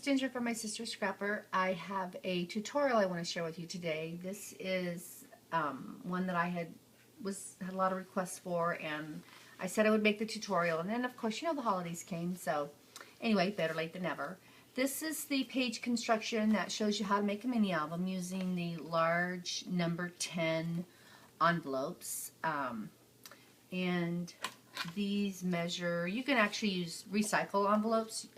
Ginger from my sister Scrapper. I have a tutorial I want to share with you today. This is one that I had a lot of requests for, and I said I would make the tutorial, and then of course the holidays came, so anyway, better late than never. This is the page construction that shows you how to make a mini album using the large number 10 envelopes, and these measure, you can actually use recycle envelopes.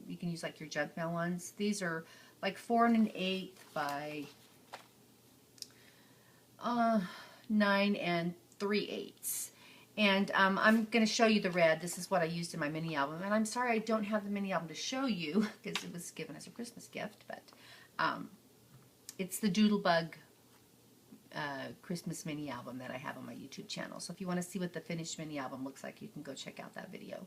You can use like your junk mail ones. These are like 4 1/8 by 9 3/8. And I'm going to show you the red. This is what I used in my mini album. And I'm sorry I don't have the mini album to show you because it was given as a Christmas gift. But it's the Doodlebug Christmas mini album that I have on my YouTube channel. So if you want to see what the finished mini album looks like, you can go check out that video.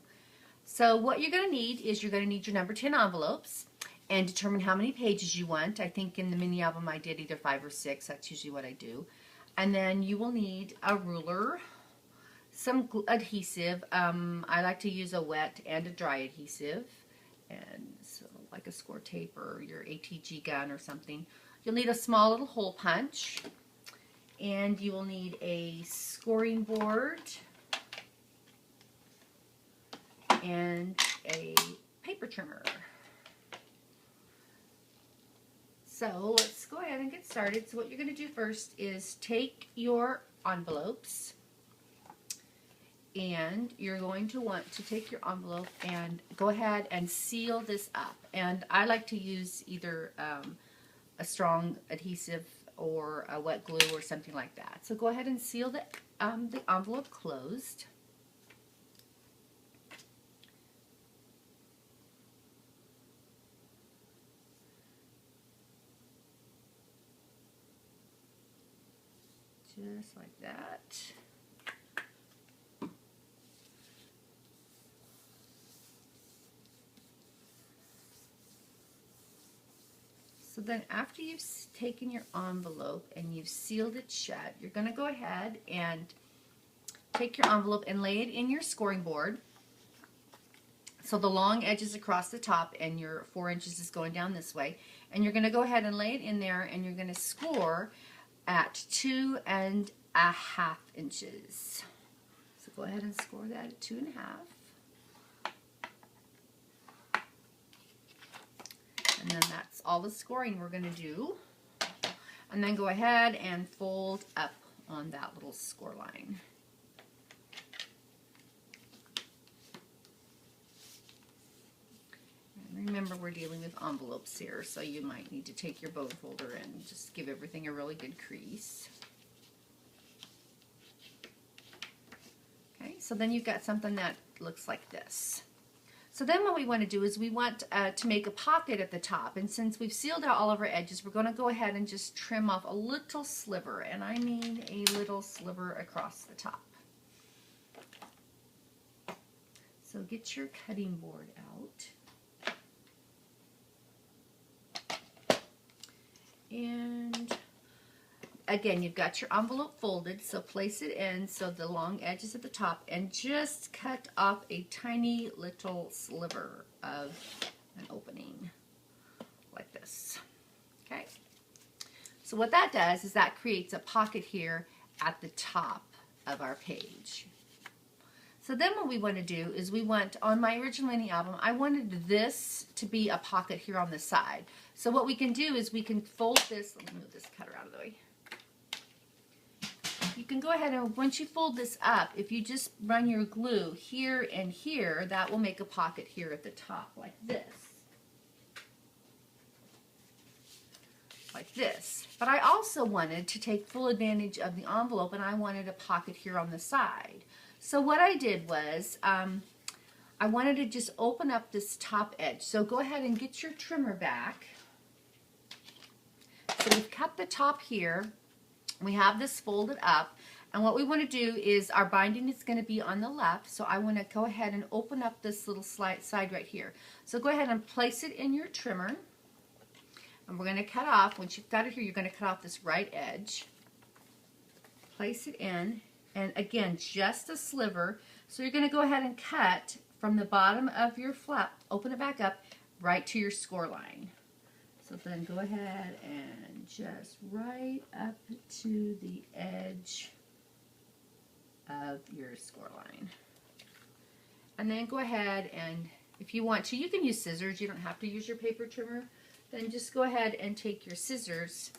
So what you're going to need is you're going to need your number 10 envelopes and determine how many pages you want. I think in the mini album I did either 5 or 6. That's usually what I do. And then you will need a ruler, some adhesive. I like to use a wet and a dry adhesive, and so like a score tape or your ATG gun or something. You'll need a small little hole punch, and you will need a scoring board and a paper trimmer. So let's go ahead and get started. So what you're going to do first is take your envelopes, and you're going to want to take your envelope and go ahead and seal this up. And I like to use either a strong adhesive or a wet glue or something like that. So go ahead and seal the envelope closed. Just like that. So then after you've taken your envelope and you've sealed it shut, you're going to go ahead and take your envelope and lay it in your scoring board. So the long edge is across the top and your 4 inches is going down this way. And you're going to go ahead and lay it in there, and you're going to score at 2 1/2 inches. So go ahead and score that at 2 1/2. And then that's all the scoring we're going to do. And then go ahead and fold up on that little score line. And remember, we're dealing with envelopes here, so you might need to take your bone folder and just give everything a really good crease. Okay, so then you've got something that looks like this. So then what we want to do is we want to make a pocket at the top, and since we've sealed out all of our edges, we're going to go ahead and just trim off a little sliver, and I mean a little sliver across the top. So get your cutting board out. And again, you've got your envelope folded, so place it in so the long edge is at the top, and just cut off a tiny little sliver of an opening like this. Okay, so what that does is that creates a pocket here at the top of our page. So then what we want to do is we want, on my original mini album, I wanted this to be a pocket here on the side. So what we can do is we can fold this. Let me move this cutter out of the way. You can go ahead and once you fold this up, if you just run your glue here and here, that will make a pocket here at the top like this. Like this. But I also wanted to take full advantage of the envelope, and I wanted a pocket here on the side. So what I did was I wanted to just open up this top edge. So go ahead and get your trimmer back. So we've cut the top here. We have this folded up, and what we want to do is our binding is going to be on the left, so I want to go ahead and open up this little side right here. So go ahead and place it in your trimmer, and we're going to cut off. Once you've got it here, you're going to cut off this right edge. Place it in, and again, just a sliver. So you're going to go ahead and cut from the bottom of your flap, open it back up, right to your score line. So then go ahead and just right up to the edge of your score line. And then go ahead and if you want to, you can use scissors. You don't have to use your paper trimmer. Then just go ahead and take your scissors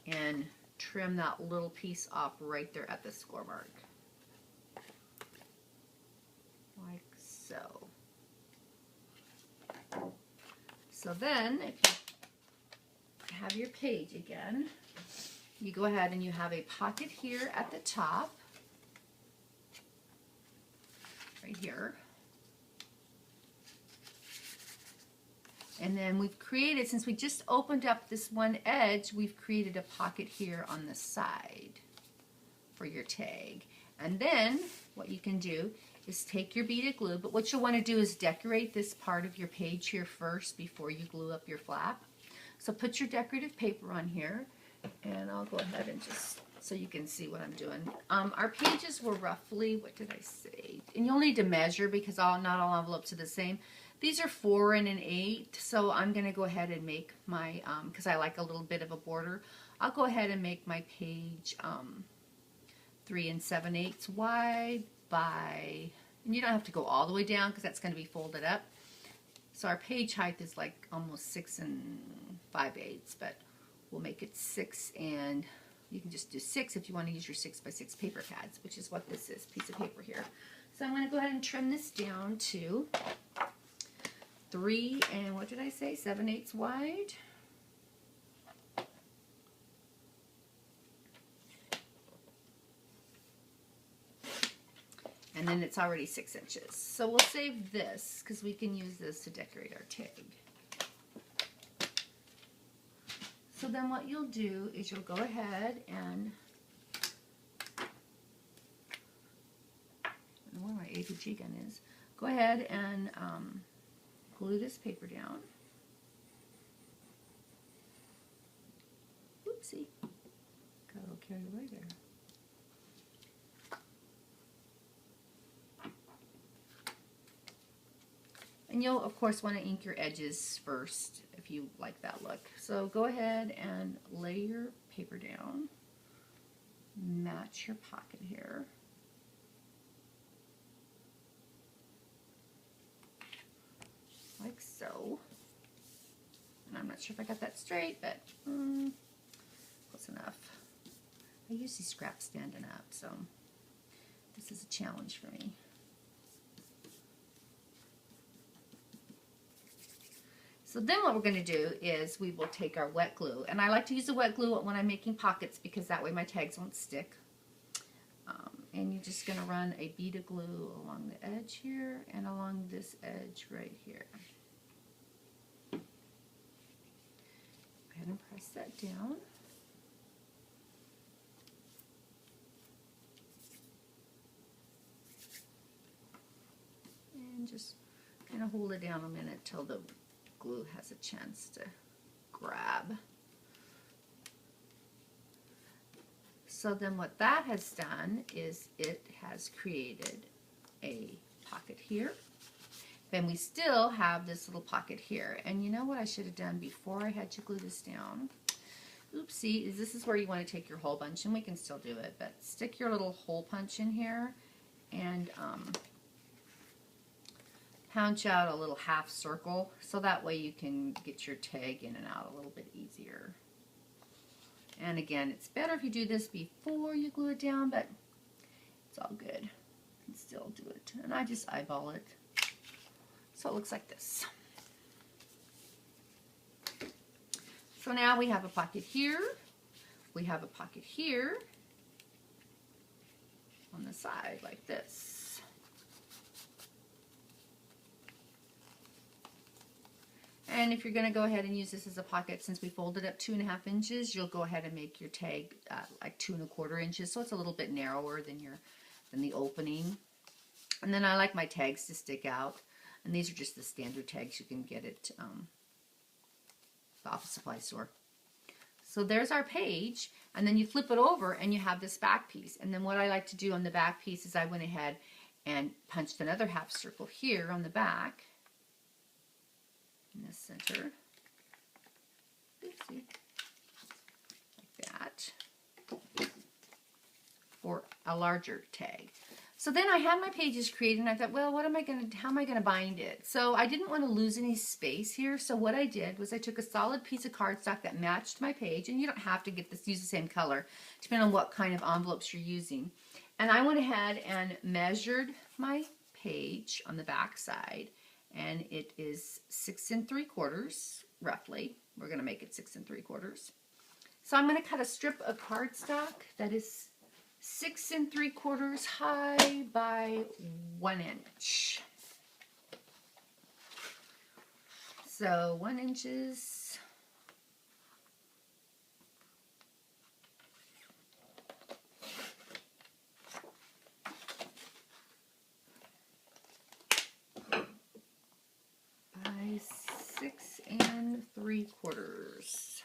and trim that little piece off right there at the score mark. Like so. So then, if you have your page again, you go ahead and you have a pocket here at the top, right here. And then we've created, since we just opened up this one edge, we've created a pocket here on the side for your tag. And then what you can do is take your beaded glue, but what you'll want to do is decorate this part of your page here first before you glue up your flap. So put your decorative paper on here, and I'll go ahead and just, so you can see what I'm doing. Our pages were roughly, what did I say? And you'll need to measure because not all envelopes are the same. These are 4 and an 8, so I'm going to go ahead and make my, because I like a little bit of a border, I'll go ahead and make my page 3 7/8 wide by, and you don't have to go all the way down because that's going to be folded up. So our page height is like almost 6 5/8, but we'll make it 6, and you can just do 6 if you want to use your 6 by 6 paper pads, which is what this is, piece of paper here. So I'm going to go ahead and trim this down to 3 and what did I say, 7/8 wide. And then it's already 6 inches. So we'll save this because we can use this to decorate our tag. So then what you'll do is you'll go ahead and I don't know where my APG gun is. Go ahead and glue this paper down. Oopsie. Got a little carried away there. And you'll, of course, want to ink your edges first if you like that look. So go ahead and lay your paper down. Match your pocket here. Like so. And I'm not sure if I got that straight, but close enough. I usually scrap standing up, so this is a challenge for me. So then what we're going to do is we will take our wet glue. And I like to use the wet glue when I'm making pockets because that way my tags won't stick. And you're just going to run a bead of glue along the edge here and along this edge right here. Go ahead and press that down. And just kind of hold it down a minute till the glue has a chance to grab. So then what that has done is it has created a pocket here. Then we still have this little pocket here. And you know what I should have done before I had to glue this down? Oopsie, is this is where you want to take your hole punch, and we can still do it, but stick your little hole punch in here and punch out a little half circle so that way you can get your tag in and out a little bit easier. And again, it's better if you do this before you glue it down, but it's all good. You can still do it. And I just eyeball it. So it looks like this. So now we have a pocket here. We have a pocket here on the side like this. And if you're going to go ahead and use this as a pocket, since we folded up 2 1/2 inches, you'll go ahead and make your tag like 2 1/4 inches, so it's a little bit narrower than the opening. And then I like my tags to stick out, and these are just the standard tags you can get at the office supply store. So there's our page, and then you flip it over and you have this back piece. And then what I like to do on the back piece is I went ahead and punched another half circle here on the back. in the center. Oopsie. Like that. For a larger tag. So then I had my pages created and I thought, well, how am I going to bind it? So I didn't want to lose any space here. So what I did was I took a solid piece of cardstock that matched my page, and you don't have to use the same color, depending on what kind of envelopes you're using. And I went ahead and measured my page on the back side, and it is 6 3/4 roughly. We're going to make it 6 3/4. So I'm going to cut a strip of cardstock that is 6 3/4 high by 1 inch. So 1 inches. By 6 3/4.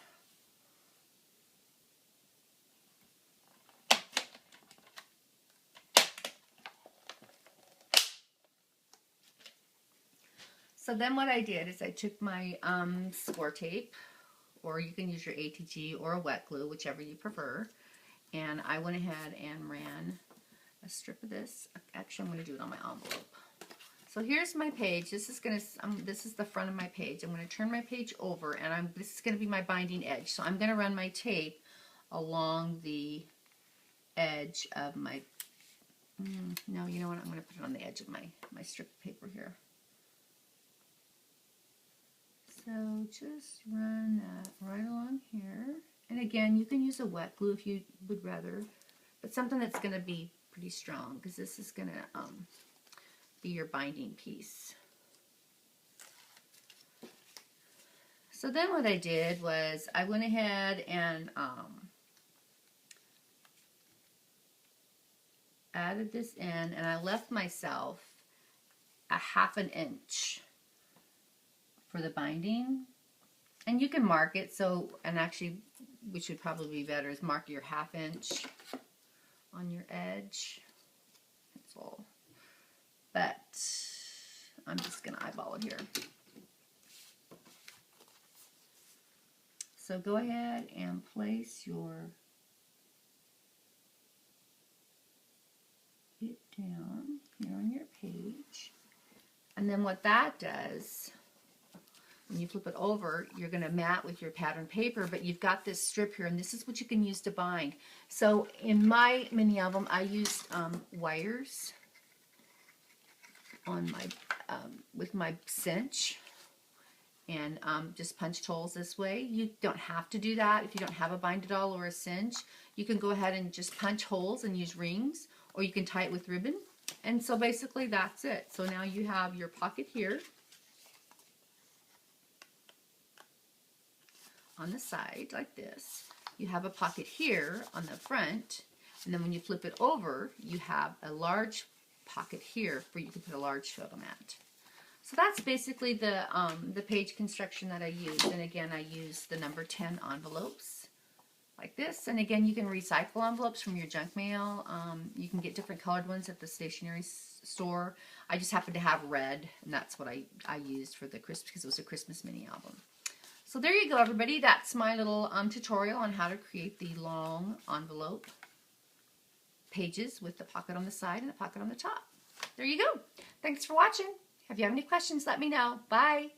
So then what I did is I took my score tape, or you can use your ATG or a wet glue, whichever you prefer, and I went ahead and ran a strip of this. Actually, I'm going to do it on my envelope. So here's my page. This is the front of my page. I'm going to turn my page over, and this is going to be my binding edge. So I'm going to run my tape along the edge of my. No, you know what? I'm going to put it on the edge of my strip of paper here. So just run that right along here. And again, you can use a wet glue if you would rather, but something that's going to be pretty strong, because this is going to be your binding piece. So then what I did was I went ahead and added this in, and I left myself a 1/2 inch for the binding, and you can mark it. So, and actually, which would probably be better, is mark your 1/2 inch on your edge. That's all. But I'm just gonna eyeball it here. So go ahead and place it down here on your page, and then what that does, when you flip it over, you're going to mat with your pattern paper, but you've got this strip here, and this is what you can use to bind. So in my mini album, I used wires on my with my cinch, and just punched holes this way. You don't have to do that if you don't have a bind-it-all or a cinch. You can go ahead and just punch holes and use rings, or you can tie it with ribbon. And so basically that's it. So now you have your pocket here on the side like this. You have a pocket here on the front, and then when you flip it over, you have a large pocket here where you can put a large photo mat. So that's basically the page construction that I used. And again, I used the number 10 envelopes like this. And again, you can recycle envelopes from your junk mail. You can get different colored ones at the stationery store. I just happened to have red, and that's what I used for the Christmas, because it was a Christmas mini album. So there you go, everybody. That's my little tutorial on how to create the long envelope pages with the pocket on the side and a pocket on the top. There you go. Thanks for watching. If you have any questions, let me know. Bye.